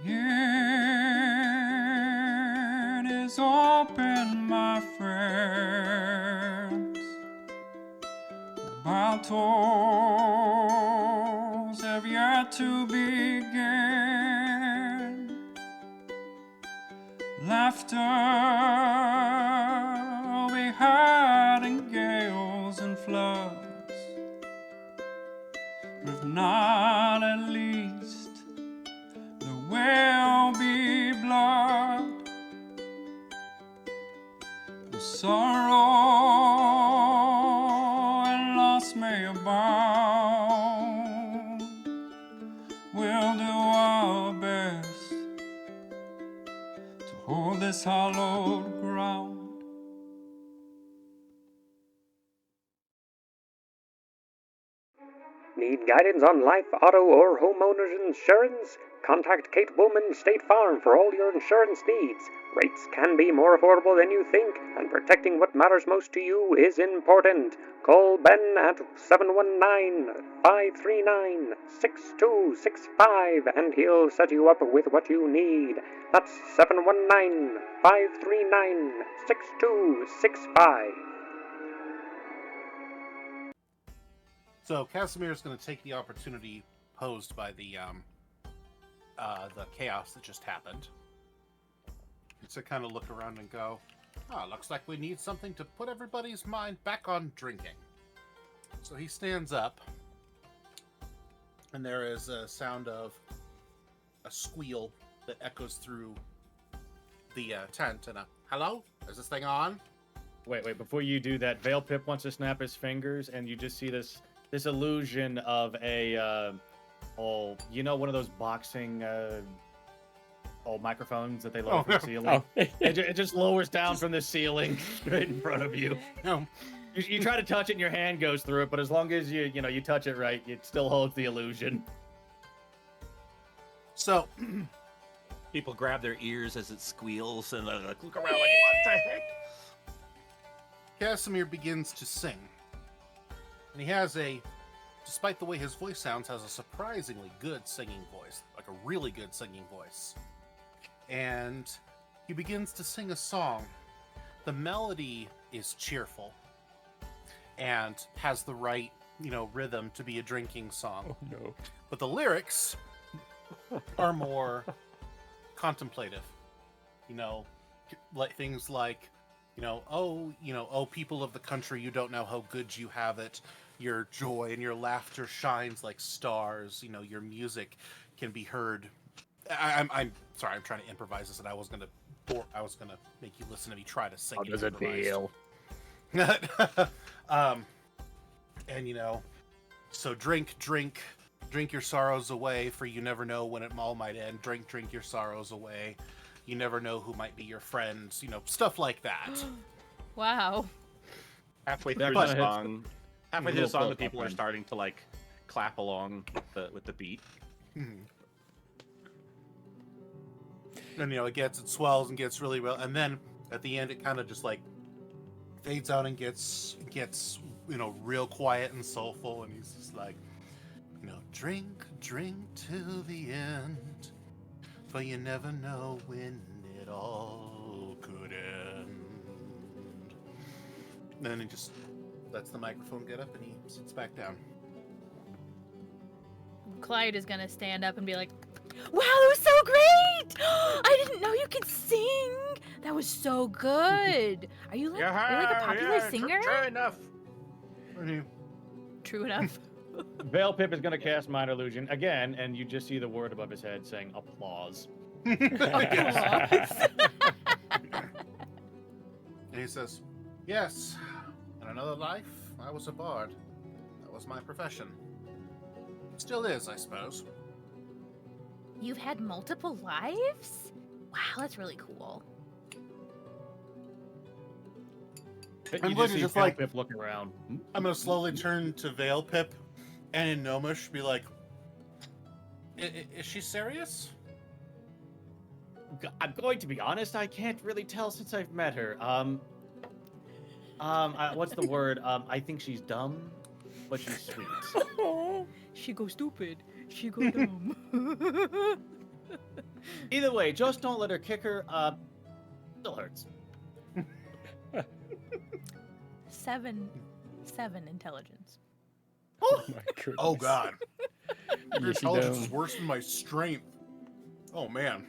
It is open, my friends. Battles have yet to begin. Laughter will be heard in gales and floods, but if not, at least there will be blood. The sorrow and loss may abound. We'll do our best to hold this hallowed ground. Need guidance on life, auto, or homeowners insurance? Contact Kate Woolman State Farm for all your insurance needs. Rates can be more affordable than you think, and protecting what matters most to you is important. Call Ben at 719-539-6265 and he'll set you up with what you need. That's 719-539-6265. So Casimir's going to take the opportunity posed by the chaos that just happened to kind of look around and go, looks like we need something to put everybody's mind back on drinking. So he stands up, and there is a sound of a squeal that echoes through the tent, and hello? Is this thing on? Wait, before you do that, Veil Pip wants to snap his fingers, and you just see this illusion of a, one of those boxing, microphones that they lower from the ceiling. It just lowers down from the ceiling straight in front of you. No. You try to touch it and your hand goes through it, but as long as you touch it right, it still holds the illusion. So people grab their ears as it squeals and like, look around like, what the heck? Casimir begins to sing. And he has despite the way his voice sounds, has a surprisingly good singing voice. Like a really good singing voice. And he begins to sing a song. The melody is cheerful and has the right, rhythm to be a drinking song. Oh, no. But the lyrics are more contemplative. Like things like, oh, people of the country, you don't know how good you have it. Your joy and your laughter shines like stars. Your music can be heard. I'm sorry, I'm trying to improvise this, and I was gonna make you listen to me try to sing. How does it feel? And so drink your sorrows away, for you never know when it all might end. Drink your sorrows away. You never know who might be your friends. Stuff like that. Wow. Halfway through the song, the people are starting to like clap along with the beat. Mm-hmm. And it swells and gets really well, and then at the end it kind of just like fades out and gets real quiet and soulful, and he's just like, drink till the end, for you never know when it all could end. And then he just lets the microphone get up and he sits back down. Clyde is gonna stand up and be like, wow, that was so great! I didn't know you could sing! That was so good! Are you like a popular singer? True enough. True enough. Veil Pip is going to cast Minor Illusion again, and you just see the word above his head saying applause. Applause. And he says, yes, in another life, I was a bard. That was my profession. Still is, I suppose. You've had multiple lives? Wow, that's really cool. I'm going to just like Pip look around. I'm going to slowly turn to Veil Pip and in Gnomish be like, is she serious? I'm going to be honest, I can't really tell since I've met her. What's the word? I think she's dumb, but she's sweet. She go stupid. She go dumb. Either way, just don't let her kick her. Still hurts. 7 intelligence. Oh my goodness. Oh God. Your Yes, you intelligence don't. is worse than my strength. Oh man.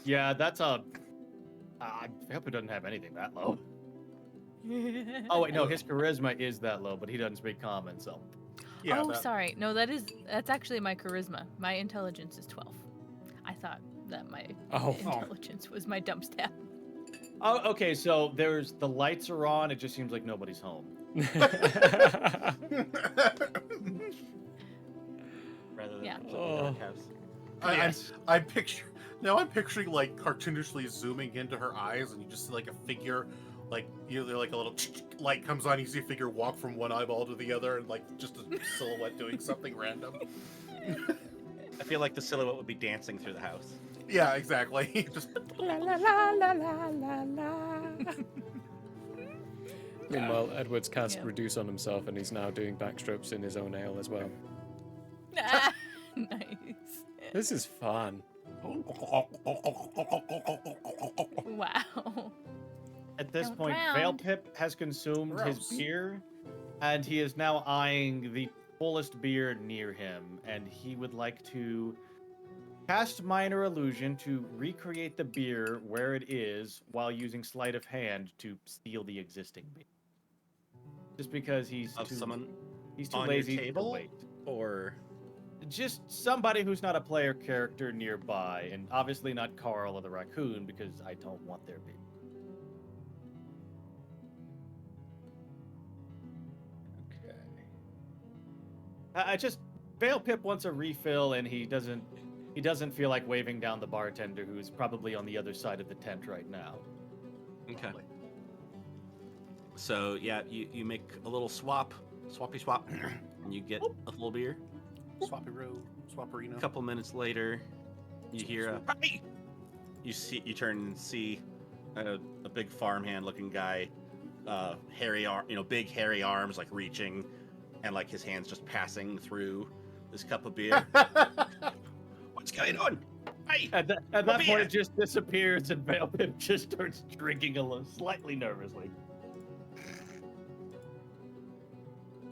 Yeah, that's a. I hope it doesn't have anything that low. Oh wait, no, his charisma is that low, but he doesn't speak common, so. Yeah. oh, that- sorry. No, that's actually my charisma. My intelligence is 12. I thought that my Oh. intelligence was my dump stat. Oh, okay. So there's the lights are on. It just seems like nobody's home. Rather than Yeah. something Oh. dark house. I'm picturing like cartoonishly zooming into her eyes, and you just see like a figure, like like a little light comes on. You see a figure walk from one eyeball to the other, and like just a silhouette doing something random. I feel like the silhouette would be dancing through the house. Yeah, exactly. Just La la la la la la la. Meanwhile, Edward's cast Yeah. reduce on himself, and he's now doing backstrokes in his own ale as well. Nice. This is fun. Wow. At this Don't point, drown. Veil Pip has consumed his Gross. beer, and he is now eyeing the fullest beer near him, and he would like to cast Minor Illusion to recreate the beer where it is while using Sleight of Hand to steal the existing beer. Just because he's Of too, someone he's too on your lazy to table? wait. or Just somebody who's not a player character nearby, and obviously not Carl or the raccoon, because I don't want their beer. okay. I just Veil Pip wants a refill, and he doesn't feel like waving down the bartender, who's probably on the other side of the tent right now. Okay. So yeah, you make a little swappy swap, and you get a little beer. Swapperino. A couple minutes later, you hear a hey! You turn and see a big farmhand looking guy, big hairy arms like reaching, and like his hands just passing through this cup of beer. What's going on? Hey! At that beer. point, it just disappears, and Veil Pip just starts drinking a little, slightly nervously.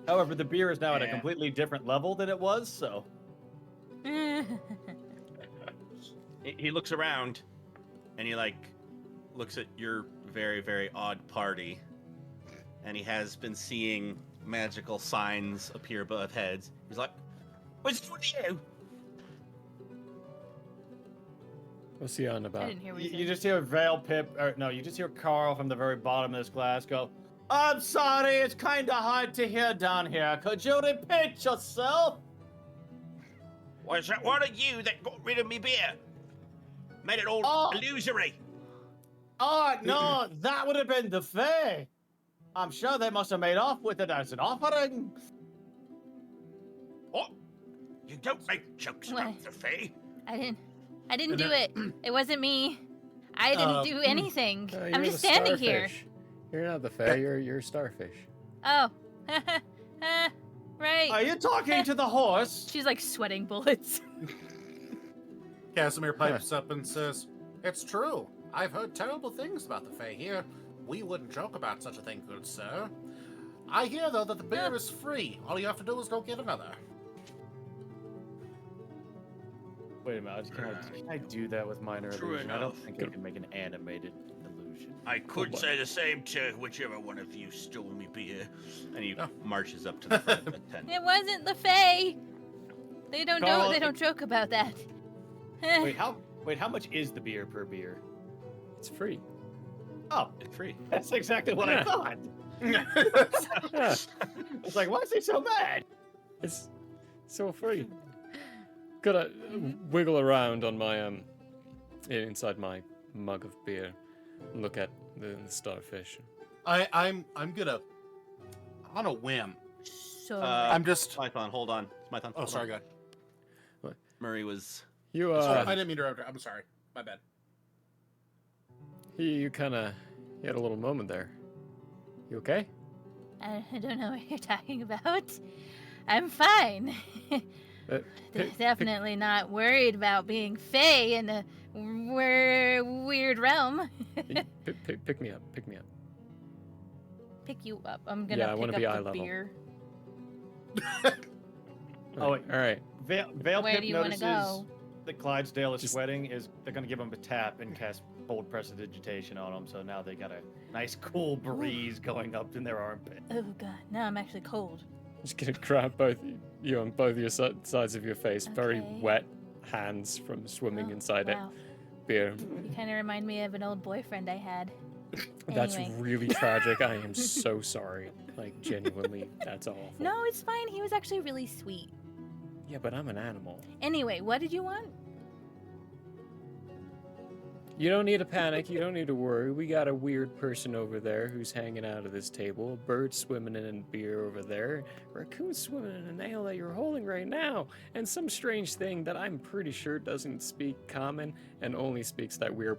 However, the beer is now at a Yeah. completely different level than it was, so. He looks around, and he looks at your very, very odd party, and he has been seeing magical signs appear above heads. He's like, "What's with you?" What's he on I about? didn't hear what you You said. just hear Veil Pip, or no, you just hear Carl from the very bottom of this glass go, I'm sorry, it's kinda hard to hear down here. Could you repeat yourself? Was that one of you that got rid of me beer? Made it all Oh. illusory. Oh, no, that would have been the Fae. I'm sure they must have made off with it as an offering. What? You don't make jokes about What? the Fae. I didn't do it. It wasn't me. I didn't do anything. No, I'm you're just the standing here. starfish. You're not the fae, you're a starfish. Oh. Right. Are you talking to the horse? She's like sweating bullets. Casimir pipes up and says, "It's true. I've heard terrible things about the Fae here. We wouldn't joke about such a thing, good sir. I hear, though, that the beer is free. All you have to do is go get another." Wait a minute, can I do that with minor True illusion? I don't enough. think I can make an animated illusion. I could say the same to whichever one of you stole me beer. And he marches up to the front of the tent. It wasn't the Fae. They don't Carl, they don't joke about that. Wait, how much is the beer per beer? It's free. Oh, It's free. that's exactly what I thought. Yeah, It's like, why is he so mad? it's so free. Gotta wiggle around on my inside my mug of beer, and look at the starfish. I'm gonna, on a whim. So I'm just. Python, hold on. It's Python. Oh, hold sorry, on. go ahead. Murray was. You I didn't mean to interrupt. I'm sorry. My bad. you kind of had a little moment there. You okay? I don't know what you're talking about. I'm fine. Definitely not worried about being Fey in a weird realm. Pick me up. Pick me up. Pick you up. I'm gonna Yeah, I want pick to be up eye the level. beer. Oh, wait. All right. Vale Where Pip do you wanna notices go? that Clydesdale is Just- sweating. They're gonna give him a tap and cast bold prestidigitation on him. So now they got a nice cool breeze going up in their armpit. Oh god, now I'm actually cold. Just gonna grab both you on both your sides of your face. Very Okay. wet hands from swimming Oh, inside it. wow. Beer. You kind of remind me of an old boyfriend I had. That's Anyway. really tragic. I am so sorry. Like, genuinely, that's awful. No, it's fine. He was actually really sweet. Yeah, but I'm an animal. Anyway, what did you want? You don't need to panic. You don't need to worry. We got a weird person over there who's hanging out at this table. A bird swimming in a beer over there. A raccoon swimming in an ale that you're holding right now. And some strange thing that I'm pretty sure doesn't speak common and only speaks that weird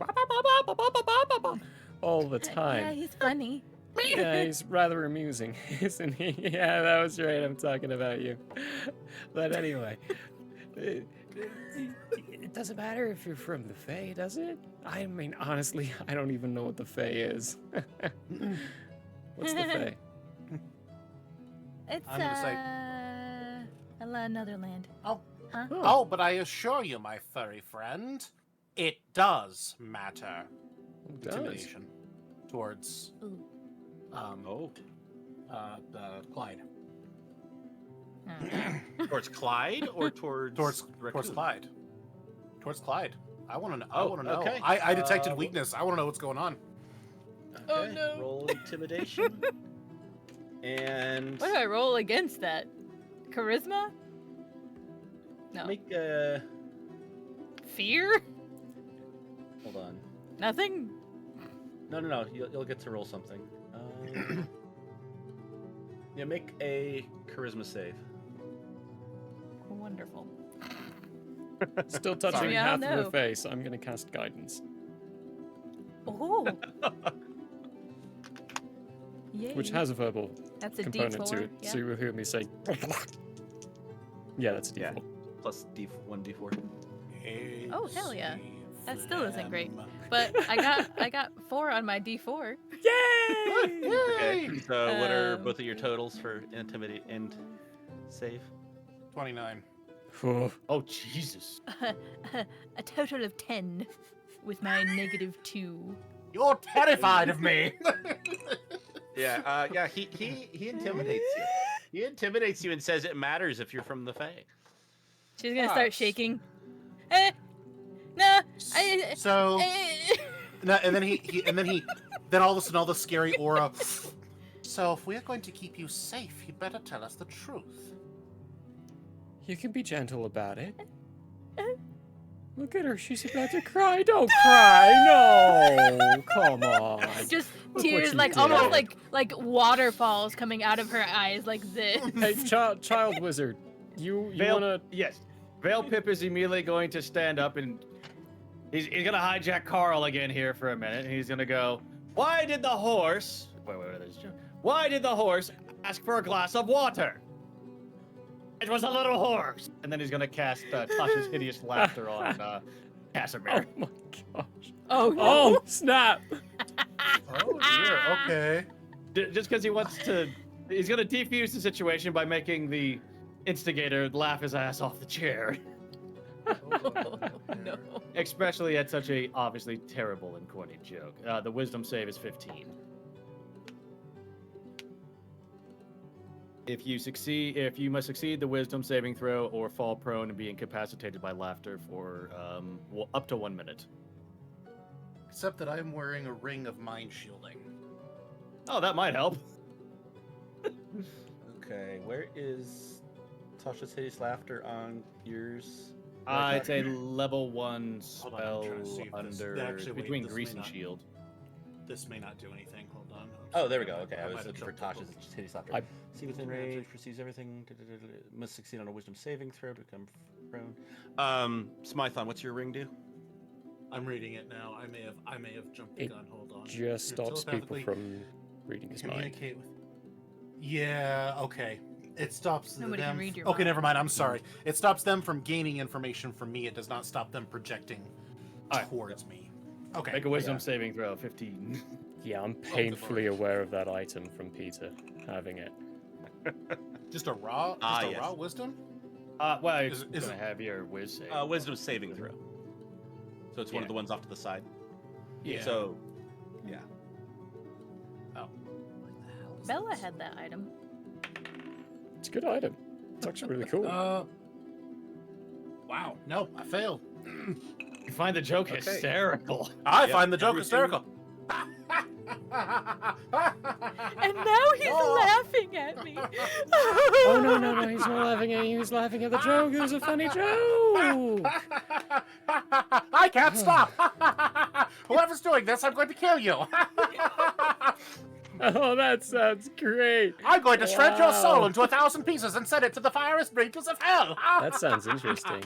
all the Yeah, time. he's funny. Yeah, he's rather amusing, isn't he? Yeah, that was right. I'm talking about you. But anyway, it doesn't matter if you're from the Fae, does it? I mean, honestly, I don't even know what the Fae is. What's the Fae? It's I'm gonna say- another land. Oh, but I assure you, my furry friend, it does matter. It does. Intimidation towards Ooh. Clyde. Towards Clyde or towards Towards Clyde. Towards Clyde. I want to know. I Oh, want to know. okay. I detected Uh, weakness. I want to know what's going on. Oh, Okay, no. Roll intimidation. And What do I roll against that? Charisma? No. make a. Fear? Hold on. Nothing? No. You'll get to roll something. Yeah, make a charisma save. Wonderful. Still touching Sorry. Yeah, half of no. her face. I'm gonna cast guidance, Oh. Yay. which has a verbal That's a component D4. to it. Yeah. So you will hear me say, yeah, that's a Yeah. default. Plus D4. Oh, hell yeah. That still isn't great. ACM. But I got 4 on my D4. Yay! Okay. So what are Um, both of your totals for intimidate and save? 29. Phew. Oh Jesus! A total of 10 with my -2. You're terrified of me. Yeah. He intimidates you. He intimidates you and says it matters if you're from the Fae. She's gonna Nice. start shaking. No, So, and then all of a sudden, all the scary aura. So, if we're going to keep you safe, you better tell us the truth. You can be gentle about it. Look at her, she's about to cry. Don't cry, no! Come on. just what tears you like almost did. like waterfalls coming out of her eyes like this. Hey, child wizard, you Vale, wanna? Yes. Vale Pip is immediately going to stand up and he's gonna hijack Carl again here for a minute. And he's gonna go, why did the horse? Wait, there's Joe. Why did the horse ask for a glass of water? It was a little horse. And then he's gonna cast Tasha's hideous laughter on Casimir. Oh my gosh. Oh no. Oh snap! Oh dear. Okay. Just because he wants to, he's gonna defuse the situation by making the instigator laugh his ass off the chair. No. Especially at such a obviously terrible and corny joke. The wisdom save is 15. If you must succeed the wisdom saving throw or fall prone and be incapacitated by laughter for up to 1 minute. Except that I'm wearing a ring of mind shielding. Oh, that might help. Okay, where is Tasha's hideous laughter on yours? It's a level 1 Hold on, I'm spell trying to see if this- under actually, wait, between this Grease may and not- Shield. This may not do anything. Hold on. Oh, there we go. Okay, I might was have looking for jumped over. Tasha's hideous laughter. I- See within range, perceives everything. Must succeed on a wisdom saving throw to become prone. Smython, what's your ring do? I'm reading it now. I may have jumped the It gun. Hold on. Just Here, stops people telepathically from reading his mind. communicate with. Yeah. Okay. It stops Nobody them. can read your Okay, mind. never mind. I'm sorry. It stops them from gaining information from me. It does not stop them projecting Alright. towards me. Okay. Make a wisdom saving throw, 15. Yeah, I'm painfully aware of that item from Peter having it. Just a raw wisdom? Well, Is it's it- gonna have your whiz save. Wisdom saving throw. So it's one of the ones off to the side. Yeah. So, yeah. Bella had that item. It's a good item. It's actually really cool. Wow. No, I failed. You find the joke hysterical. I Yep, find the joke everything- hysterical. And now he's laughing at me. Oh no, he's not laughing at you, he's laughing at the joke. It was a funny joke. I can't stop. Whoever's doing this, I'm going to kill you. Oh, that sounds great. I'm going to shred your soul Wow. into 1,000 pieces and send it to the fierest reaches of hell. That sounds interesting.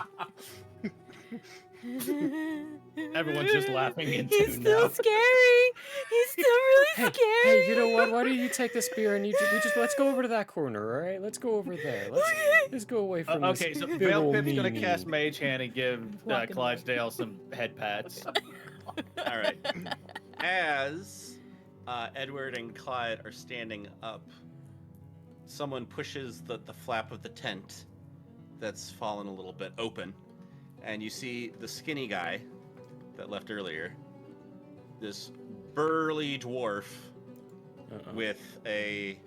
Everyone's just laughing in He's tune still now. scary. He's still really scary. Hey, you know what? Why don't you take this beer and we just let's go over to that corner, all right? Let's go over there. Let's go away from Okay, this so big Veil ol' Pip's gonna meanie. cast Mage Hand and give Walking Clydesdale some head pats. All right. As Edward and Clyde are standing up, someone pushes the flap of the tent that's fallen a little bit open, and you see the skinny guy that left earlier, this burly dwarf with a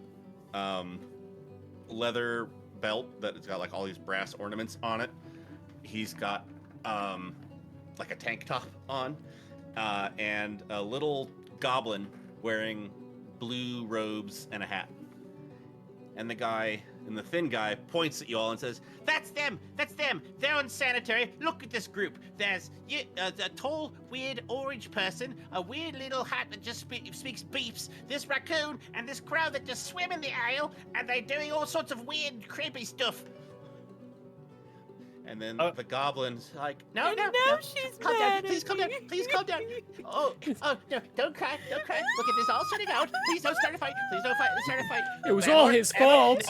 leather belt that has got like all these brass ornaments on it. He's got like a tank top on, and a little goblin wearing blue robes and a hat. And the thin guy points at you all and says, That's them! That's them! They're unsanitary. Look at this group. There's a tall, weird orange person, a weird little hat that just speaks beeps, this raccoon, and this crowd that just swim in the aisle, and they're doing all sorts of weird, creepy stuff. and then the goblin's like, No, And no, now no. she's Calm mad down. Please at calm down. me. Please calm down. Oh, no, don't cry. Don't cry. Look at this all sorting out. Please don't start a fight. Please don't start a fight. It was all his fault.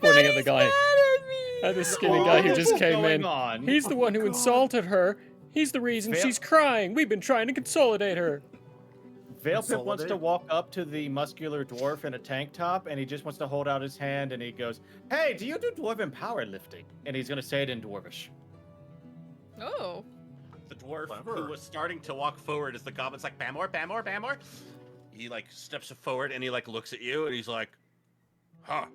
Pointing at the Everybody's guy. mad at me. At the skinny guy who just came in. On? He's the one who insulted her. He's the reason Veil- she's crying. We've been trying to consolidate her. Veil Pip wants to Consolidate. walk up to the muscular dwarf in a tank top, and he just wants to hold out his hand, and he goes, "Hey, do you do dwarven powerlifting?" And he's gonna say it in dwarvish. Oh. the dwarf Clever. who was starting to walk forward as the goblin's like, Bamor, Bamor, Bamor. He like steps forward and he like looks at you and he's like, huh,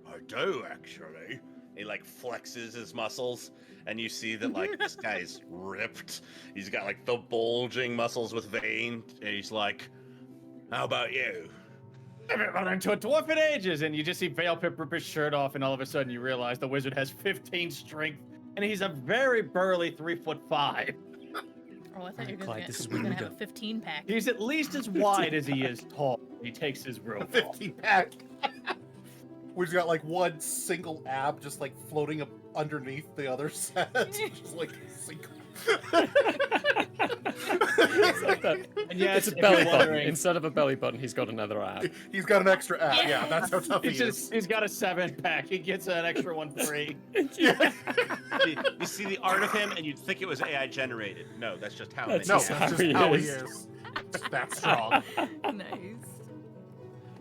I do actually. He like flexes his muscles and you see that like this guy's ripped. He's got like the bulging muscles with veins and he's like, how about you? I haven't run into a dwarf in ages, and you just see Veil Pip rip his shirt off, and all of a sudden you realize the wizard has 15 strength, and he's a very burly 3'5". Oh, I thought you were Clyde, this is gonna what we have a do. 15 pack. He's at least as wide as he is tall. He takes his robe off. 50 pack. We've got like one single ab just like floating up underneath the other set. Just like single. It's like that. And yes, It's a if you're belly button. wondering- Instead of a belly button, he's got another ab. He's got an extra ab. Yeah, that's how tough he He's got a 7-pack. He gets an extra one free. You see the art of him and you'd think it was AI generated. No, that's just how That's they No, just that's how just he how he is. is. That's strong. Nice.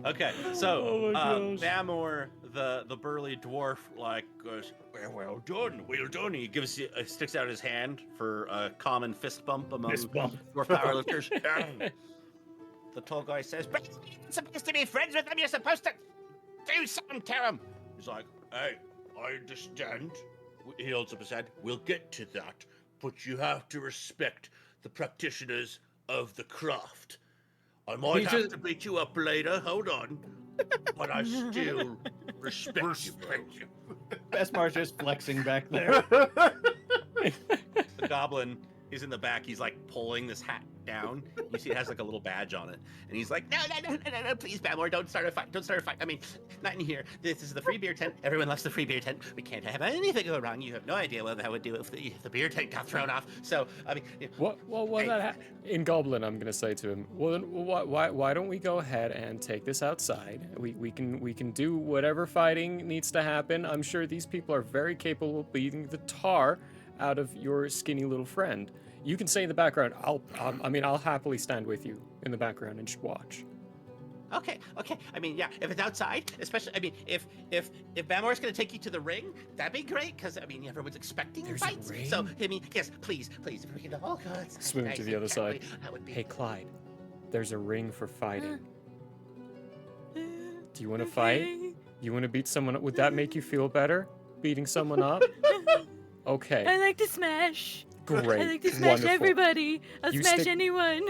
Okay, so Oh my gosh. Bamor, the burly dwarf, like goes, well done, well done. He gives you, sticks out his hand for a common fist bump among Fist bump. dwarf powerlifters. The tall guy says, But you're not supposed to be friends with them. You're supposed to do something to them. he's like, hey, I understand. He holds up his hand. We'll get to that, but you have to respect the practitioners of the craft. I might He have just- to beat you up later. Hold on, but I still respect you. Bestmar's just flexing back there. The goblin is in the back. He's like pulling this hat down. You see, it has like a little badge on it, and he's like, no, please, Badmore, don't start a fight. Don't start a fight. I mean, not in here. This is the free beer tent. Everyone loves the free beer tent. We can't have anything go wrong. You have no idea what that would do if the beer tent got thrown off. So, I mean, in Goblin, I'm gonna say to him, well, then why don't we go ahead and take this outside? We can do whatever fighting needs to happen. I'm sure these people are very capable of beating the tar out of your skinny little friend. You can stay in the background. I'll happily stand with you in the background and just watch. Okay. I mean, yeah, if it's outside, especially, I mean, if Bamore's gonna take you to the ring, that'd be great, because, I mean, everyone's expecting fights. Ring? So, I mean, yes, please, if we can all go outside. Swim to the other side. That would be... Hey, Clyde, there's a ring for fighting. Do you want to fight? You want to beat someone up? Would that make you feel better? Beating someone up? Okay. I like to smash. Great. I like to smash Wonderful. everybody. I'll You smash stick- anyone.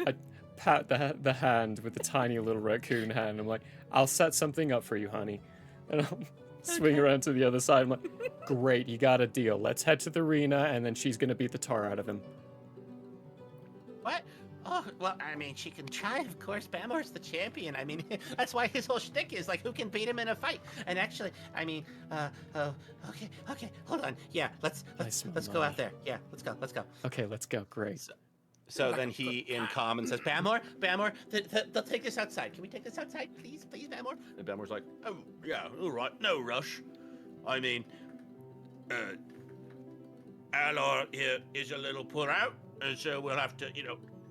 I pat the hand with the tiny little raccoon hand. I'm like, I'll set something up for you, honey. And I'll swing around to the other side. I'm like, great, you got a deal. Let's head to the arena, and then she's going to beat the tar out of him. What? Oh, well, I mean, she can try, of course. Bamore's the champion. I mean, that's why his whole shtick is, like, who can beat him in a fight. And actually, I mean, okay, hold on. Yeah, let's go out there. Yeah, let's go. Okay, let's go. Great. So then he, in common, says, Bamore, they'll take this outside. Can we take this outside, please, Bamore? and Bamore's like, oh, yeah, all right, no rush. I mean, Alor here is a little put out, and so we'll have to,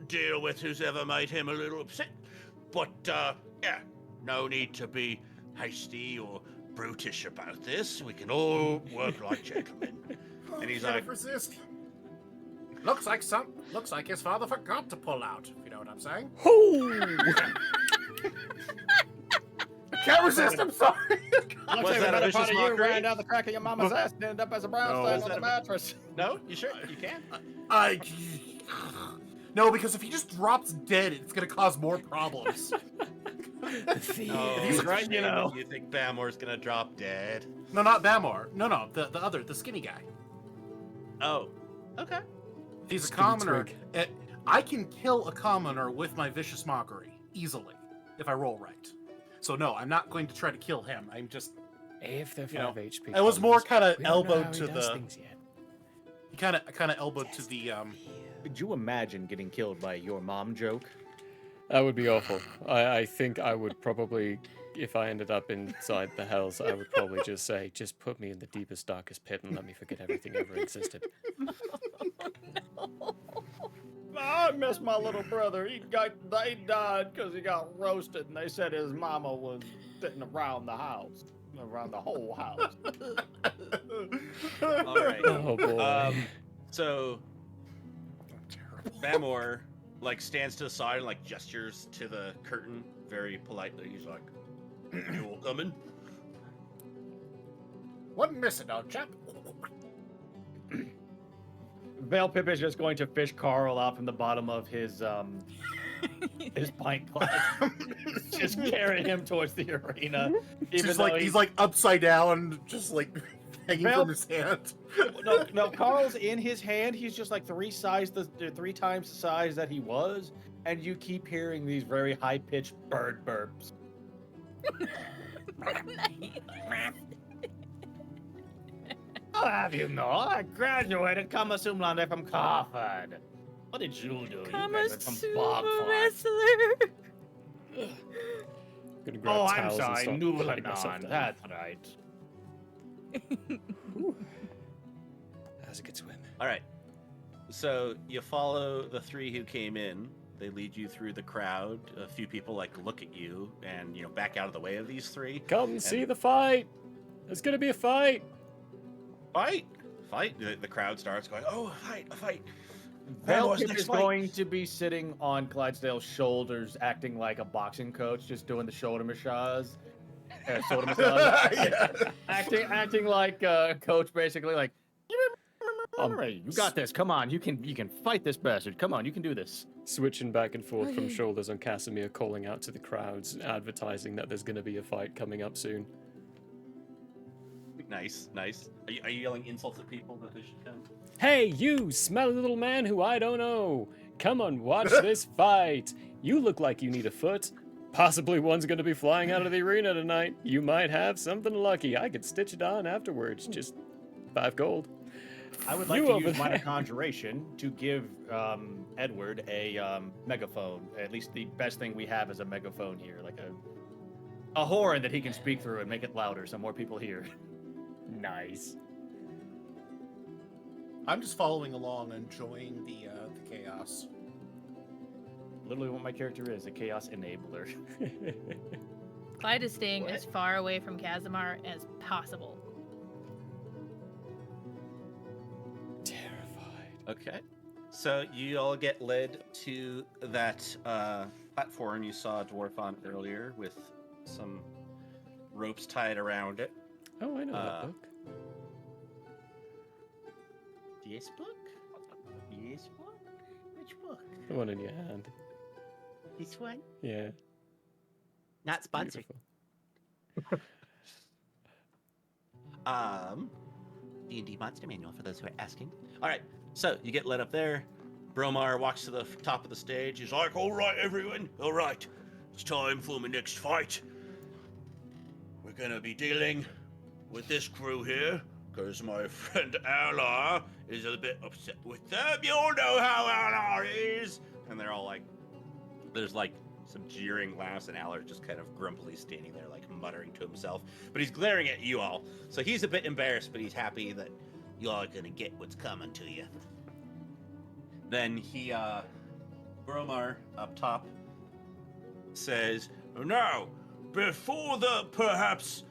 deal with who's ever made him a little upset. But, yeah, no need to be hasty or brutish about this. We can all work like gentlemen. And he's like, resist. Looks like his father forgot to pull out, if you know what I'm saying. Can't resist, I'm sorry. was that a vicious You mockery? ran down the crack of your mama's ass and ended up as a brownstone on the mattress. No, you sure? You can? No, because if he just drops dead, it's gonna cause more problems. Oh, he's right, You think Bamore's gonna drop dead? No, not Bamor. No, the skinny guy. Oh, okay. If he's a Skinny commoner, twig. I can kill a commoner with my vicious mockery easily if I roll right. So no, I'm not going to try to kill him. I'm just. If they're 5 You know, HP. I was more kind of we don't know elbowed how to he does the. things yet. He kind of elbowed to the. Could you imagine getting killed by your mom joke? That would be awful. I think I would probably, if I ended up inside the hells, I would probably just say, just put me in the deepest, darkest pit and let me forget everything ever existed. I miss my little brother. He died because he got roasted, and they said his mama was sitting around the house, around the whole house. All right. Oh boy. So Bamore stands to the side and gestures to the curtain very politely. He's like, "You all coming?" Wouldn't miss it, old chap. Veil Pip is just going to fish Carl out from the bottom of his pint glass. Just carry him towards the arena. Even Just though he's upside down, just hanging Veil- from his hand. No, Carl's in his hand. He's just three times the size that he was, and you keep hearing these very high-pitched bird burps. I'll have you know, I graduated Kama Sum Laude from Harvard. What did you do? Kama You guys are some Sumo bog farts. wrestler. Gonna grab Oh, I'm towels and sorry, start cleaning myself Nulanon. down. That's right. That was a good swim. All right. So you follow the three who came in. They lead you through the crowd. A few people look at you and back out of the way of these three. Come see the fight. There's gonna be a fight. Fight! The crowd starts going, oh, a fight! Veil Bamore's Pip next is fight. going to be sitting on Clydesdale's shoulders, acting like a boxing coach, just doing the shoulder massage. Shoulder massage. Yeah. acting like a coach, basically. You got this. Come on, you can fight this bastard. Come on, you can do this. Switching back and forth from shoulders on Casimir, calling out to the crowds, advertising that there's gonna be a fight coming up soon. Nice, nice. Are you yelling insults at people that they should come? Hey, you smelly little man who I don't know. Come on, watch this fight. You look like you need a foot. Possibly one's going to be flying out of the arena tonight. You might have something lucky. I could stitch it on afterwards. Just 5 gold. I would like You to over use minor there. conjuration to give Edward a megaphone. At least the best thing we have is a megaphone here, like a horn that he can speak through and make it louder so more people hear. Nice. I'm just following along, enjoying the chaos. Literally what my character is, a chaos enabler. Clyde is staying as far away from Kazimar as possible. Terrified. Okay. So you all get led to that platform you saw a dwarf on earlier with some ropes tied around it. Oh, I know that book. This book? This book? Which book? The one in your hand. This one? Yeah. Not sponsored. Beautiful. D&D Monster Manual for those who are asking. All right. So you get led up there. Bromar walks to the top of the stage. He's like, "All right, everyone. All right. It's time for my next fight. We're gonna be dealing with this crew here, because my friend Alar is a bit upset with them. You all know how Alar is." And they're all like, there's like some jeering laughs, and Alar's just kind of grumpily standing there, like muttering to himself. But he's glaring at you all. So he's a bit embarrassed, but he's happy that you all are gonna get what's coming to you. Then he, Bromar up top says, "Now, before the perhaps,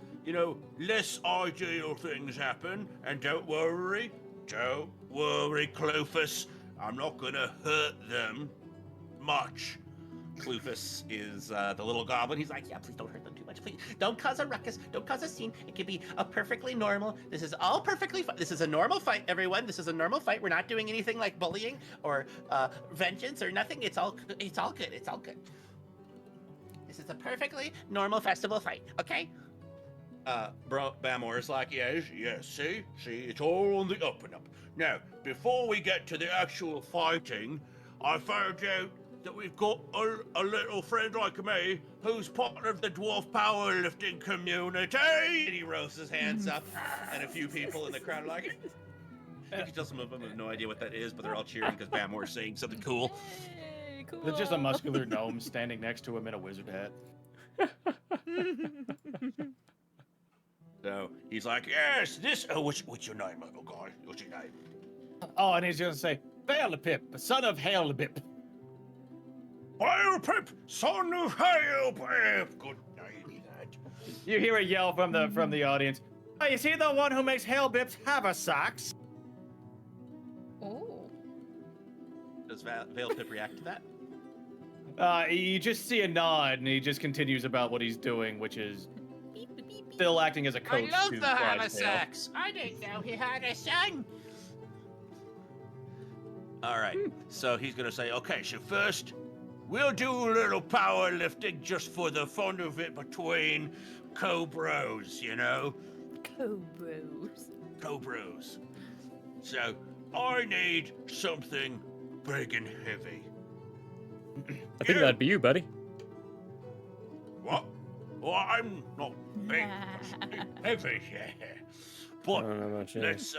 less ideal things happen, and don't worry, Clovis, I'm not gonna hurt them much." Clufus is the little goblin. He's like, Yeah, please don't hurt them too much. Please don't cause a ruckus. Don't cause a scene. It could be a perfectly normal. This is all perfectly fine. This is a normal fight, everyone. This is a normal fight. We're not doing anything like bullying or vengeance or nothing. It's all good. It's all good. This is a perfectly normal festival fight. Okay? Bamor's like, yes, see, it's all on the up and up. Now, before we get to the actual fighting, I found out that we've got a little friend like me who's part of the dwarf powerlifting community. And he rolls his hands up, and a few people in the crowd are like, you can tell some of them have no idea what that is, but they're all cheering because Bamor's saying something cool. Yay, cool. There's just a muscular gnome standing next to him in a wizard hat. So he's like, yes, what's your name, little guy? What's your name? Oh, and he's gonna say, Hailpip, son of Hailpip. Hailpip, son of Hailpip. Good name, that. You hear a yell from the audience. Oh, you see the one who makes Hailpip's haversacks? Oh. Does Hailpip react to that? You just see a nod, and he just continues about what he's doing, which is Beep, beep, beep, beep. still acting as a coach. I love to the Clydesdale. haversacks. I didn't know he had a son. All right. So he's gonna say, okay, so first, we'll do a little powerlifting just for the fun of it between co-bros, Cobros. Co-bros. So I need something big and heavy. I think that'd be you, buddy. What? Well, I'm not big, heavy, yeah. I But don't know about you. let's,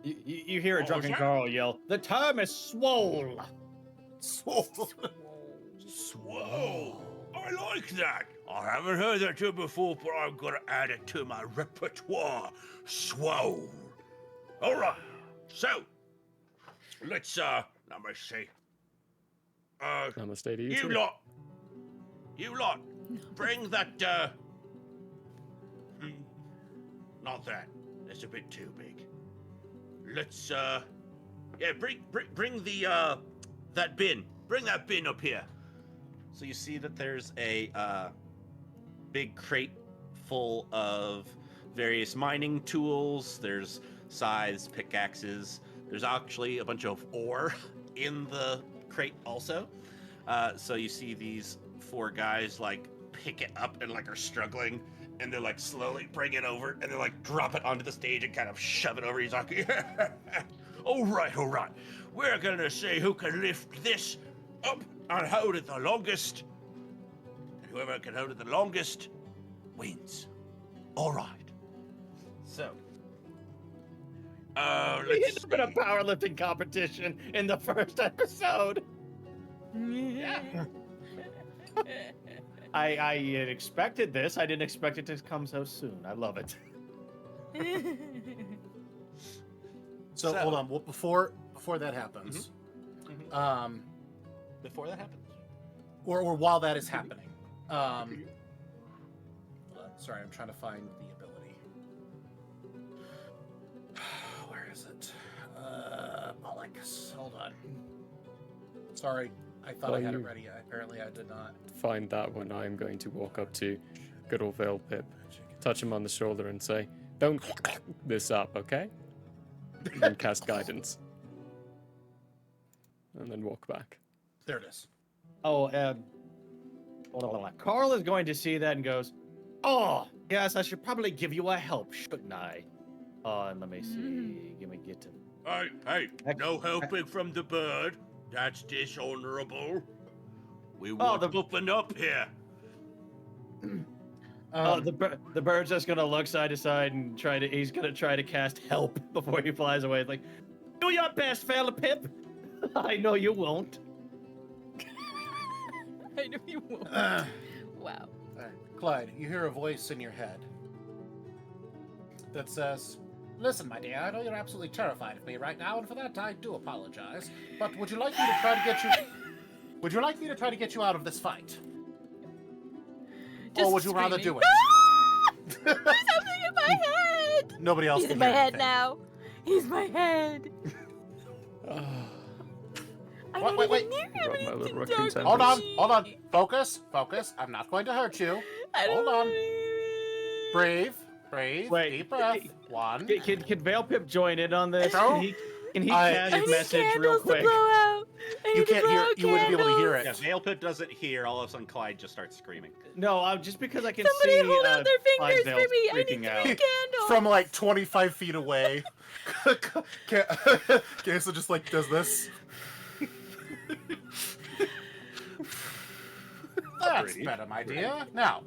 You hear a What drunken was that? Carl yell, the term is swole. Swole. I like that. I haven't heard that term before, but I'm gonna add it to my repertoire. Swole. All right. So, let's, let me see. Namaste to you, You too. lot, bring that, not that. That's a bit too big. Let's, bring the, that bin. Bring that bin up here. So you see that there's a, big crate full of various mining tools. There's scythes, pickaxes. There's actually a bunch of ore in the crate also. So you see these 4 guys like pick it up and like are struggling, and they like slowly bring it over, and they like drop it onto the stage and kind of shove it over. He's like, all right. We're gonna see who can lift this up and hold it the longest. And whoever can hold it the longest wins. All right. So, It's been a powerlifting competition in the first episode. Yeah. I had expected this. I didn't expect it to come so soon. I love it. So hold on. Well, before that happens, Before that happens. or while that is happening, sorry, I'm trying to find the ability. Where is it? Alex, hold on. Sorry, I thought While I had it you ready. Apparently, I did not. find that one, I'm going to walk up to good old Veil Pip, touch him on the shoulder, and say, "Don't this up, okay?" And cast guidance, and then walk back. There it is. Oh, hold on. Carl is going to see that and goes, "Oh, yes, I should probably give you a help, shouldn't I?" And let me see. Give me get to. Hey, no helping from the bird. That's dishonorable. We want open up here. The bird's just gonna look side to side and he's gonna try to cast help before he flies away. It's like, do your best, fella Pip. I know you won't. I know you won't. Wow. Clyde, you hear a voice in your head that says, "Listen, my dear, I know you're absolutely terrified of me right now, and for that I do apologize. But would you like me to try to get you? Would you like me to try to get you out of this fight, or would you rather do it?" There's something in my head. Nobody else He's can in my hear head anything. now. He's my head. I'm not Wait. even near him. Rub and my he little can raccoon talk Hold to on, me. hold on. Focus. I'm not going to hurt you. I don't Hold on. wanna- Breathe. Wait. Deep breath. One. Can Veil Pip join in on this? No. Can he I cast I a need message real candles to quick? blow out. I You need to can't blow hear. out You wouldn't be able to hear candles. it. Yeah, Veilpip doesn't hear. All of a sudden, Clyde just starts screaming. No, just because I can Somebody see. hold out their fingers Clydesdale for me. I need freaking 3 out. candles. From like 25 feet away. Queso just like does this. That's better, my dear. Now,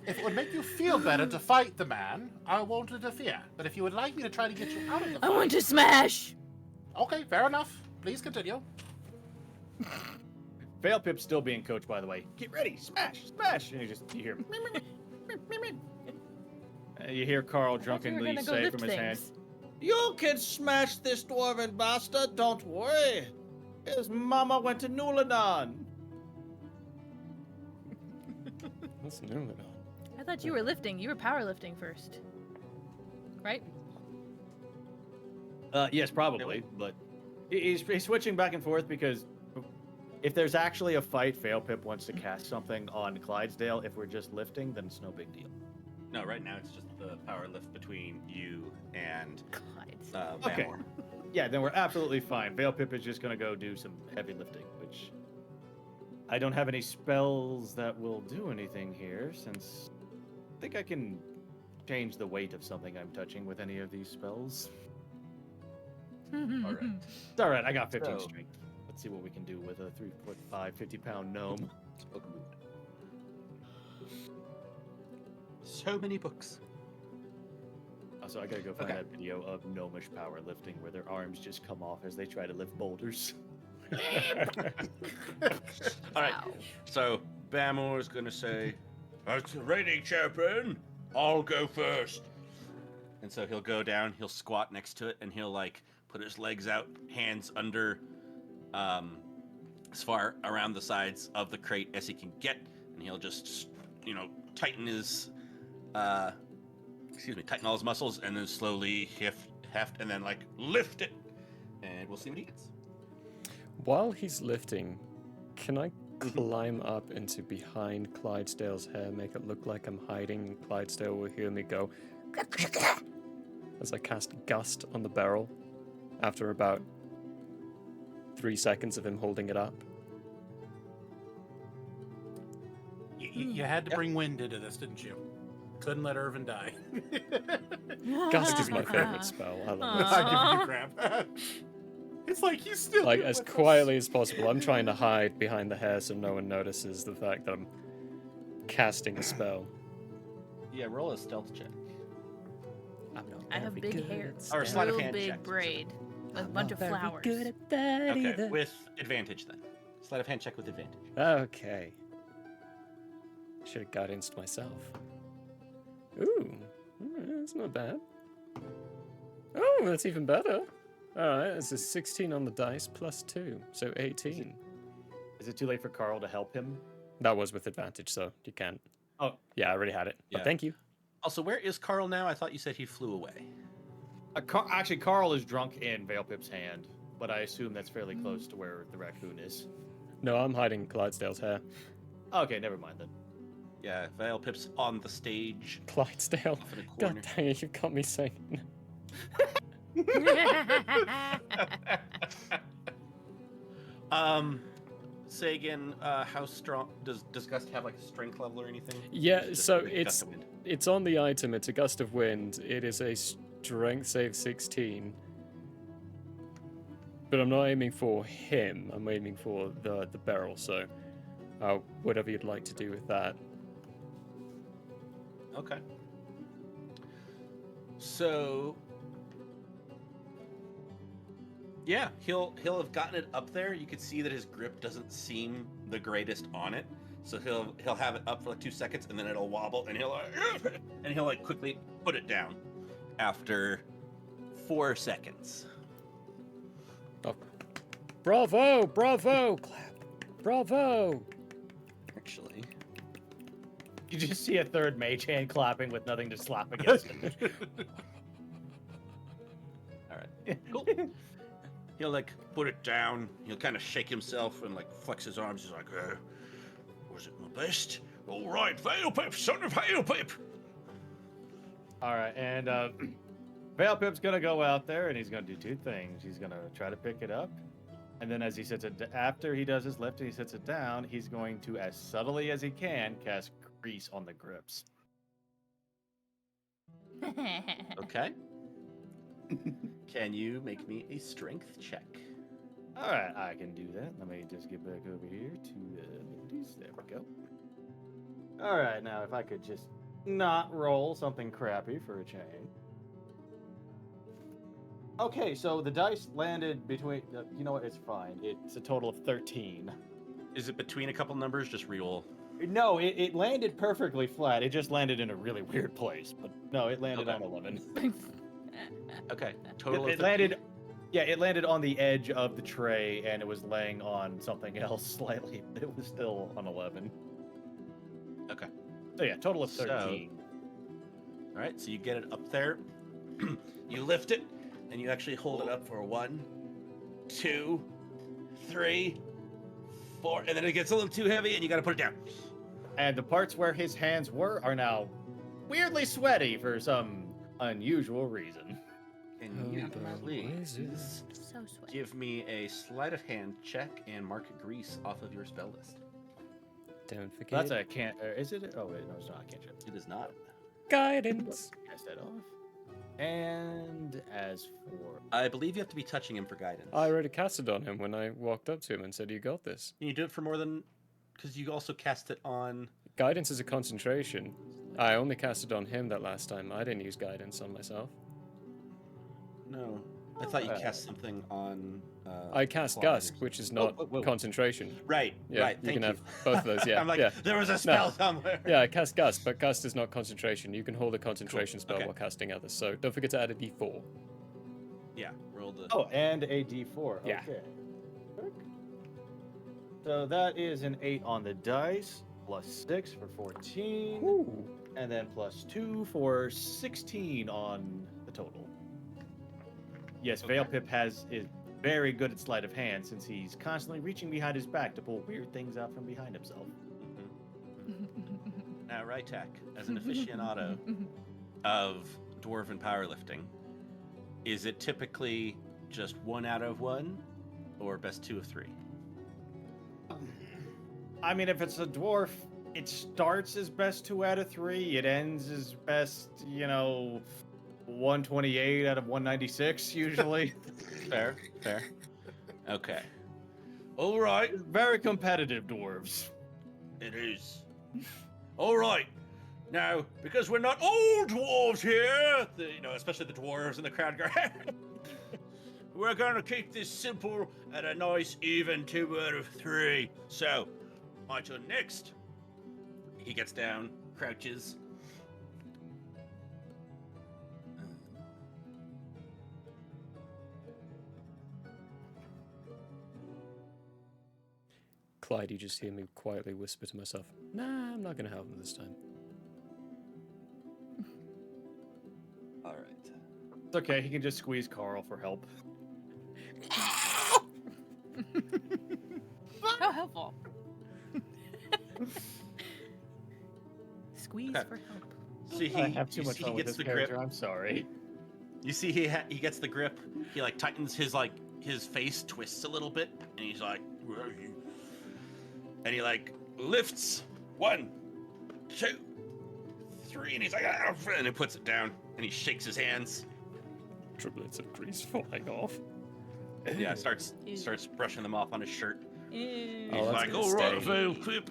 if it would make you feel better to fight the man, I won't interfere. But if you would like me to try to get you out of the I fight... want to smash. Okay, fair enough. Please continue. Veil Pip's still being coached, by the way. Get ready, smash. And you hear. You hear Carl drunkenly say from his hand, "You can smash this dwarven bastard. Don't worry. His mama went to Nuladon." That's new. I thought you were lifting. You were powerlifting first. Right? Yes, probably, but he's switching back and forth because if there's actually a fight, Veil Pip wants to cast something on Clydesdale. If we're just lifting, then it's no big deal. No, right now it's just the power lift between you and Clyde. Okay. Vanmore. Yeah, then we're absolutely fine. Veil Pip is just gonna go do some heavy lifting, which I don't have any spells that will do anything here, since I think I can change the weight of something I'm touching with any of these spells. All right. It's all right. I got 15 So- strength. Let's see what we can do with a 3'5", 50-pound gnome. So many books. Also, I gotta go find Okay. that video of gnomish powerlifting where their arms just come off as they try to lift boulders. All right. Wow. So Vanmore is gonna say, "As the reigning champion, I'll go first." And so he'll go down, he'll squat next to it, and he'll like put his legs out, hands under, as far around the sides of the crate as he can get, and he'll just, tighten his, tighten all his muscles, and then slowly heft, and then like lift it, and we'll see what he gets. While he's lifting, can I climb up into behind Clydesdale's hair, make it look like I'm hiding, and Clydesdale will hear me go as I cast Gust on the barrel after about 3 seconds of him holding it up? You had to bring wind into this, didn't you? Couldn't let Irvin die. Gust is my favorite spell. I love it. I give you crap. It's like he's still Like, here as with us. quietly as possible. I'm trying to hide behind the hair so no one notices the fact that I'm casting a spell. Yeah, roll a stealth check. I'm not I have very big good hair. at Or stealth. sleight of Real hand big check. braid with a I'm bunch not of very flowers. good at that Okay, either. with advantage then. Sleight of hand check with advantage. Okay. Should have guidance myself. Ooh, that's not bad. Oh, that's even better. Alright, it's a 16 on the dice plus 2, so 18. Is it too late for Carl to help him? That was with advantage, so you can't. Oh. Yeah, I already had it. But Yeah. thank you. Also, where is Carl now? I thought you said he flew away. Actually, Carl is drunk in Veilpip's hand, but I assume that's fairly close to where the raccoon is. No, I'm hiding Clydesdale's hair. Okay, never mind then. Yeah, Veil Pip's on the stage. Clydesdale. Off in a God corner. dang it, you've got me saying. Say again, how strong does Gust have like a strength level or anything? Yeah, Or is it just so a gust of wind? it's on the item. It's a gust of wind. It is a strength save 16. But I'm not aiming for him. I'm aiming for the barrel. So, whatever you'd like to do with that. Okay. So yeah, he'll have gotten it up there. You can see that his grip doesn't seem the greatest on it. So he'll have it up for like 2 seconds and then it'll wobble and he'll like quickly put it down after 4 seconds. Oh. Bravo! Bravo! Clap! Bravo! Actually, You just see a third mage hand clapping with nothing to slap against him. all right, cool. He'll like put it down. He'll kind of shake himself and like flex his arms. He's like, "Was it my best? All right, Veilpip, son of Veilpip." All right, and Veilpip's gonna go out there and he's gonna do two things. He's gonna try to pick it up, and then as he sets it, after he does his lift and he sets it down, he's going to, as subtly as he can, cast grease on the grips. Okay. Can you make me a strength check? All right, I can do that. Let me just get back over here to the abilities. There we go. All right, now if I could just not roll something crappy for a change. Okay, so the dice landed between. You know what? It's fine. It's a total of 13. Is it between a couple numbers? Just reroll. No, it landed perfectly flat. It just landed in a really weird place. But no, it landed Okay. on 11. Okay. Total It of landed. Yeah, it landed on the edge of the tray, and it was laying on something else slightly. But it was still on 11. Okay. So yeah, total of So- 13. All right. So you get it up there. You lift it, and you actually hold it up for 1, 2, 3, 4, and then it gets a little too heavy, and you got to put it down. And the parts where his hands were are now weirdly sweaty for some unusual reason. Can you please So sweet. give me a sleight of hand check and mark grease off of your spell list? Don't forget. That's a can't. Is it? Oh wait, no, it's not. I can't check. It is not. guidance. Cast that off. And as for I believe you have to be touching him for guidance. I already casted on him when I walked up to him and said, "You got this." Can you do it for more than? Because you also cast it on. Guidance is a concentration. I only casted on him that last time. I didn't use guidance on myself. No, I thought you cast something on. I cast Claude or Gust, which is not whoa. concentration. Right. Yeah, right. you Thank can you. have both of those. Yeah, I'm like, yeah. there was a spell somewhere. Yeah, I cast Gust, but Gust is not concentration. You can hold a concentration spell Okay. while casting others. So don't forget to add a D4. Yeah. Roll the. oh, and a D4. Yeah. Okay. So that is an 8 on the dice, plus 6 for 14, Ooh. and then plus 2 for 16 on the total. Yes, Okay. Veilpip is very good at sleight of hand since he's constantly reaching behind his back to pull weird things out from behind himself. Now, Rytak, as an aficionado of dwarven powerlifting, is it typically just 1 out of 1, or best 2 of 3? I mean, if it's a dwarf it starts as best 2 out of 3. It ends as best, 128 out of 196 usually. Fair. Okay. All right. Very competitive dwarves. It is. All right. Now, because we're not all dwarves here, especially the dwarves in the crowd go, we're going to keep this simple at a nice even 2 out of 3. So, my turn next. He gets down, crouches. Clyde, you just hear me quietly whisper to myself, nah, I'm not going to help him this time. All right. It's okay, he can just squeeze Carl for help. How helpful. Squeeze Okay. for help. See, I have too much he fun with gets this the character, grip. I'm sorry. You see, he gets the grip. He like tightens his face twists a little bit, and he's like, "Where are you?" And he like lifts 1, 2, 3, and he's like, "Ah," and he puts it down, and he shakes his hands. Triplets of grease flying off. Yeah, starts brushing them off on his shirt. Ew. Oh, He's that's like, gonna "All right, stay. Veil Pip."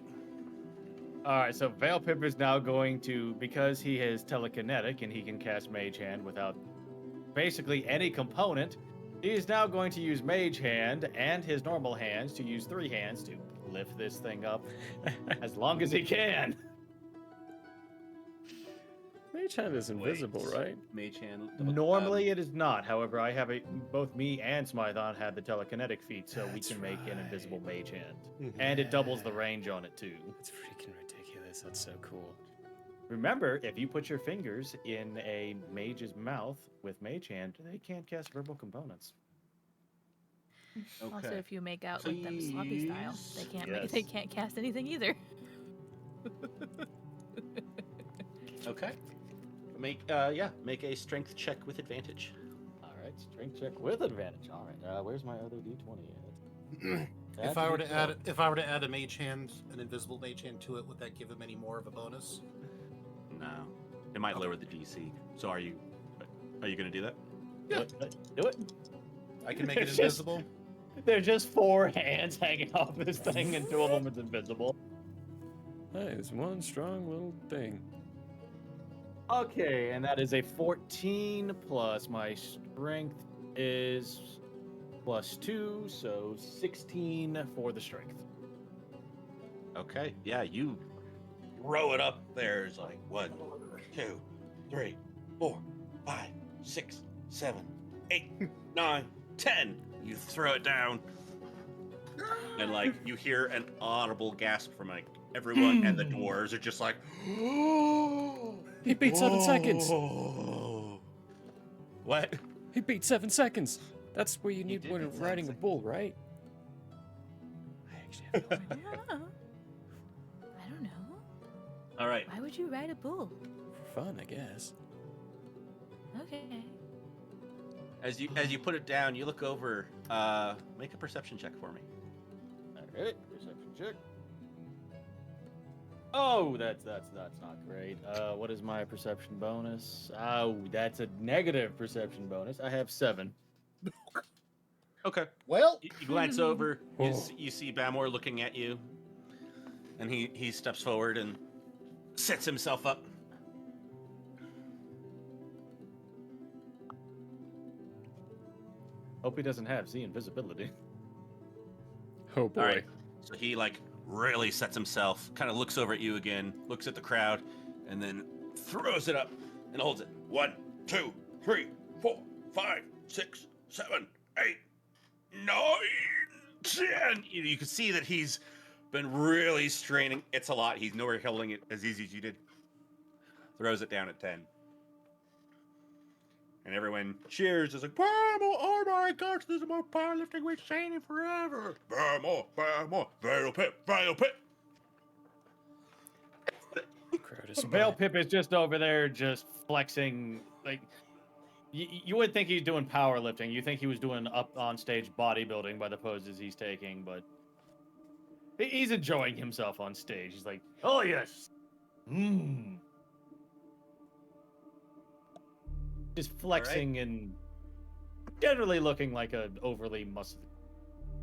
Alright, so Veil Pip is now going to, because he is telekinetic and he can cast Mage Hand without basically any component, he is now going to use Mage Hand and his normal hands to use 3 hands to lift this thing up as long as he can. Mage Hand is invisible, right? Mage hand. Normally it is not. However, I have both me and Smython have the telekinetic feat, so we That's can make an invisible right. Mage Hand. And it doubles the range on it too. That's freaking ridiculous. That's so cool. Remember, if you put your fingers in a mage's mouth with Mage Hand, they can't cast verbal components. Also, if you make out with them sloppy style, they can't Yes. they can't cast anything either. Okay. Make a strength check with advantage. Alright, strength check with advantage. Alright, where's my other d20 at? If I were to add a mage hand, an invisible mage hand to it, would that give him any more of a bonus? No, it might lower the DC. So are you going to do that? Yeah. Do it. I can make it It's just- invisible. There's just 4 hands hanging off this thing, and 2 of them is invisible. Hey, it's one strong little thing. Okay, and that is a 14 plus my strength is +2, so 16 for the strength. Okay. Yeah, you row it up there. It's like 1, 2, 3, 4, 5, 6, 7, 8, 9, 10. You throw it down, and like you hear an audible gasp from like everyone, and the dwarves are just like, He beat 7 seconds. What? He beat 7 seconds. That's where you need did when beat 7 riding a seconds. bull, right? I actually have no idea. Yeah. I don't know. All right. Why would you ride a bull? For fun, I guess. Okay. As you put it down, you look over. Make a perception check for me. Alright, perception check. Oh, that's not great. What is my perception bonus? Oh, that's a negative perception bonus. I have 7. Okay. Well, You glance over. You, Oh. you see Bamor looking at you, and he steps forward and sets himself up. Hope he doesn't have Z invisibility. Oh boy. All right. So he like really sets himself, kind of looks over at you again, looks at the crowd, and then throws it up and holds it. 1, 2, 3, 4, 5, 6, 7, 8, 9, 10. You can see that he's been really straining. It's a lot. He's nowhere holding it as easy as you did. Throws it down at 10. And everyone cheers. It's like, Bamor, oh my gosh, this is the most powerlifting we've seen in forever. Bamor, Bamor, Veil Pip, Veil Pip. Crowd is Veil Pip is just over there just flexing. Like, you would think he's doing powerlifting. You think he was doing up on stage bodybuilding by the poses he's taking, but He's enjoying himself on stage. He's like, oh yes. Just flexing and generally looking like a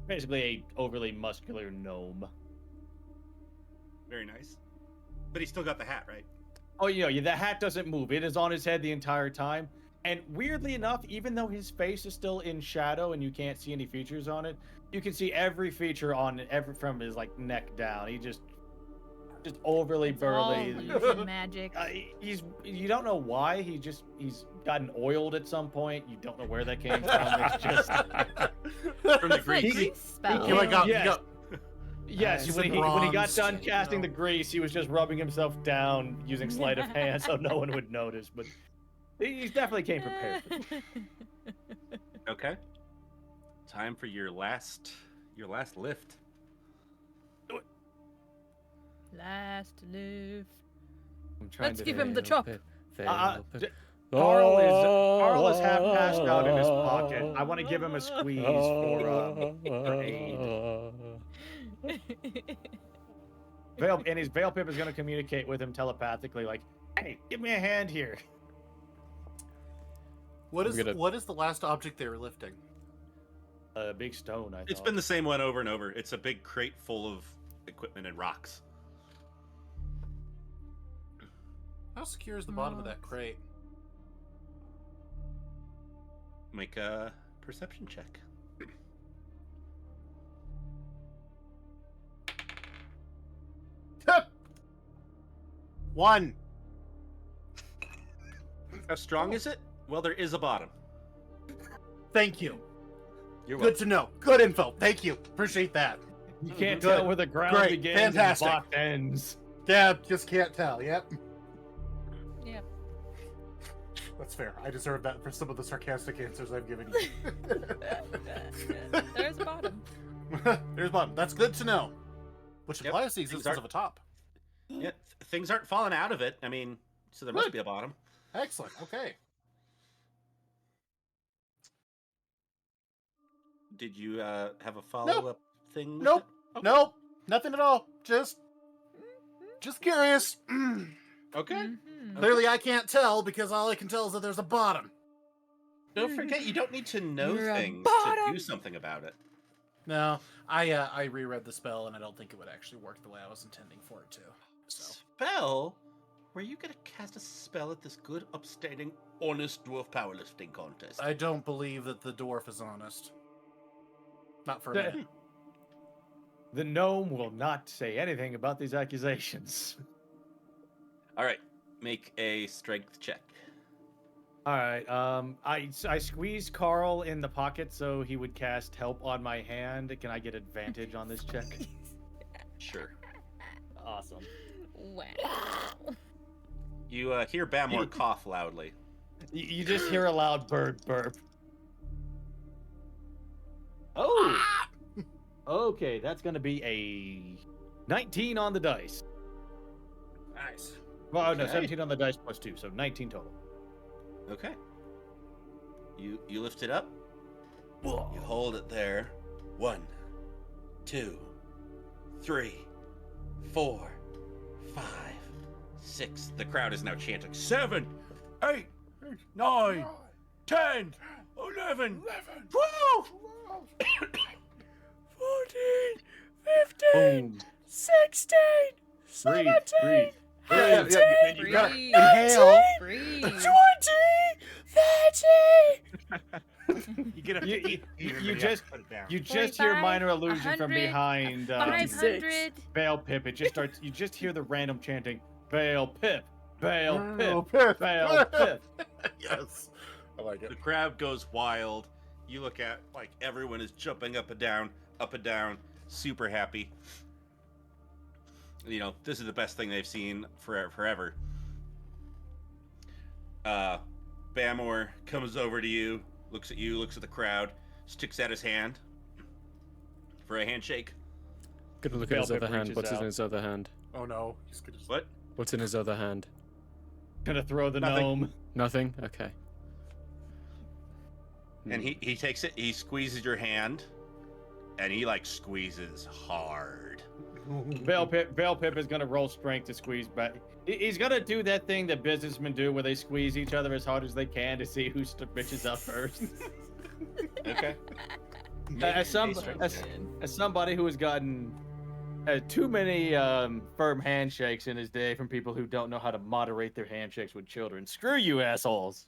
basically a overly muscular gnome. Very nice. But he's still got the hat, right? Oh, yeah, the hat doesn't move. It is on his head the entire time. And weirdly enough, even though his face is still in shadow and you can't see any features on it, you can see every feature on it, from his like neck down. He just overly burly. All magic. You don't know why. He's gotten oiled at some point. You don't know where that came from. It's just From the It's like Greeks. grease spell. Yes, when he got done casting the grease, he was just rubbing himself down using sleight of hand so no one would notice. But he definitely came prepared. Okay. Time for your last lift. Last lift. I'm trying Let's to give him the chop. Carl is half passed out in his pocket. I want to give him a squeeze for aid. His Veil Pip is going to communicate with him telepathically, like, "Hey, give me a hand here." What is the last object they were lifting? A big stone. I thought. It's been the same one over and over. It's a big crate full of equipment and rocks. How secure is the bottom of that crate? Make a perception check. One. How strong is it? Well, there is a bottom. Thank you. You're Good welcome. to know. Good info. Thank you. Appreciate that. You can't Good. tell where the ground Great. begins Fantastic. and the box ends. Yeah, just can't tell. Yep. Yep. That's fair. I deserve that for some of the sarcastic answers I've given you. There's a bottom. There's a bottom. That's good to know. Which Yep. implies the existence of a top. Yeah, things aren't falling out of it. I mean, so there must be a bottom. Excellent. Okay. Did you have a follow-up thing? with Nope. it? Okay. Nope. Nothing at all. Just curious. Okay. Mhm. Clearly, I can't tell because all I can tell is that there's a bottom. Don't forget, you don't need to know You're a things to bottom. do something about it. No, I reread the spell and I don't think it would actually work the way I was intending for it to. So Spell? Were you gonna cast a spell at this good, upstanding, honest dwarf powerlifting contest? I don't believe that the dwarf is honest. Not for a minute. The gnome will not say anything about these accusations. All right, make a strength check. All right. I squeezed Carl in the pocket so he would cast help on my hand. Can I get advantage on this check? Sure. Awesome. Wow. You hear Bamor cough loudly. You just hear a loud bird burp. Oh. Okay, that's gonna be a 19 on the dice. Nice. Well, no, Okay. 17 on the dice plus 2, so 19 total. Okay. You lift it up. You hold it there. 1, 2, 3, 4, 5, 6. The crowd is now chanting 7, 8, 9, 10, 11, 12. 14, 15, Boom. 16, Breathe, 17, breathe. Yeah, Eighteen, you gotta Breathe. inhale. Breathe. 20, 30. You get a You just hear 45, minor illusion from 100, behind 500. Veil Pip. It just starts. You just hear the random chanting, Veil Pip, Veil Oh, Pip, Pip. Veil Pip. Yes. I like it. The crowd goes wild. You look at, like, everyone is jumping up and down, super happy. You know, this is the best thing they've seen forever. Bamor comes over to you, looks at the crowd, sticks out his hand for a handshake. Gonna look Veil at his other Pip hand. reaches What's in out. his other hand? Oh no. He's gonna just... What? What's in his other hand? Gonna throw the Nothing. gnome. Nothing? Okay. And he takes it, he squeezes your hand, and he like squeezes hard. Veil Pip is gonna roll strength to squeeze back. He's gonna do that thing that businessmen do where they squeeze each other as hard as they can to see who bitches up first. Okay. As somebody who has gotten too many firm handshakes in his day from people who don't know how to moderate their handshakes with children. Screw you, assholes.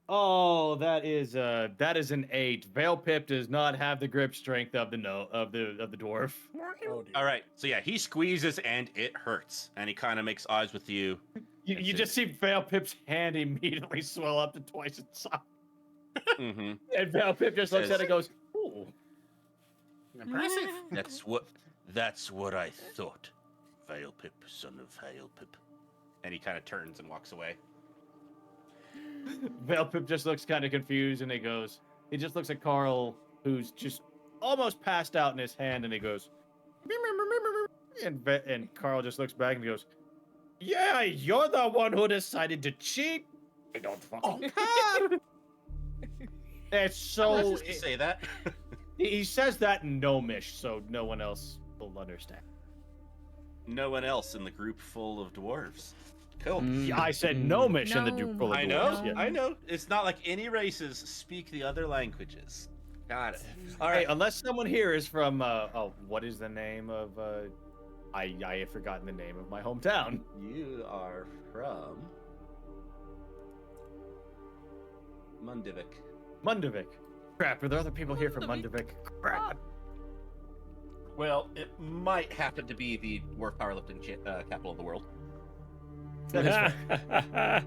Oh, that is an 8. Veil Pip does not have the grip strength of the dwarf. Oh, dear. All right. So yeah, he squeezes and it hurts, and he kind of makes eyes with you. You just see Veil Pip's hand immediately swell up to twice its size. Mm-hmm. And Veil Pip just looks at it and goes, "Ooh, Impressive. That's what I thought. Veil Pip, son of Hail Pip. And he kind of turns and walks away. Veil Pip just looks kind of confused, and he just looks at Carl, who's just almost passed out in his hand, and he goes, and Carl just looks back and he goes, "Yeah, you're the one who decided to cheat. I don't fucking care." It's so. You say that. He says that in Gnomish, so no one else will understand. No one else in the group full of dwarves. Cool. Yeah, I said Gnomish in the group full of I dwarves. know. Yeah. I know. It's not like any races speak the other languages. Got it. All Hey, right. unless someone here is from what is the name of I have forgotten the name of my hometown. You are from Mundivik. Crap, are there other people here from Mundivik? Crap. Well, it might happen to be the dwarf powerlifting capital of the world. That is right.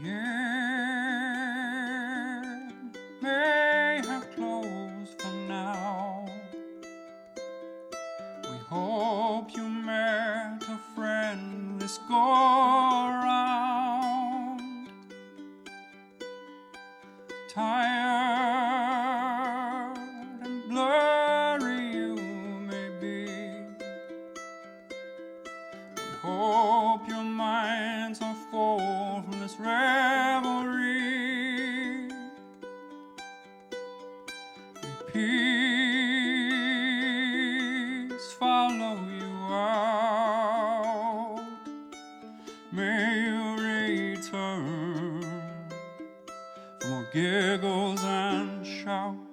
The end may have closed for now. We hope you met a friend this go around. Tired and blurry you may be. We hope your minds are full from this revelry. May peace follow you out. May you return for more giggles and shouts.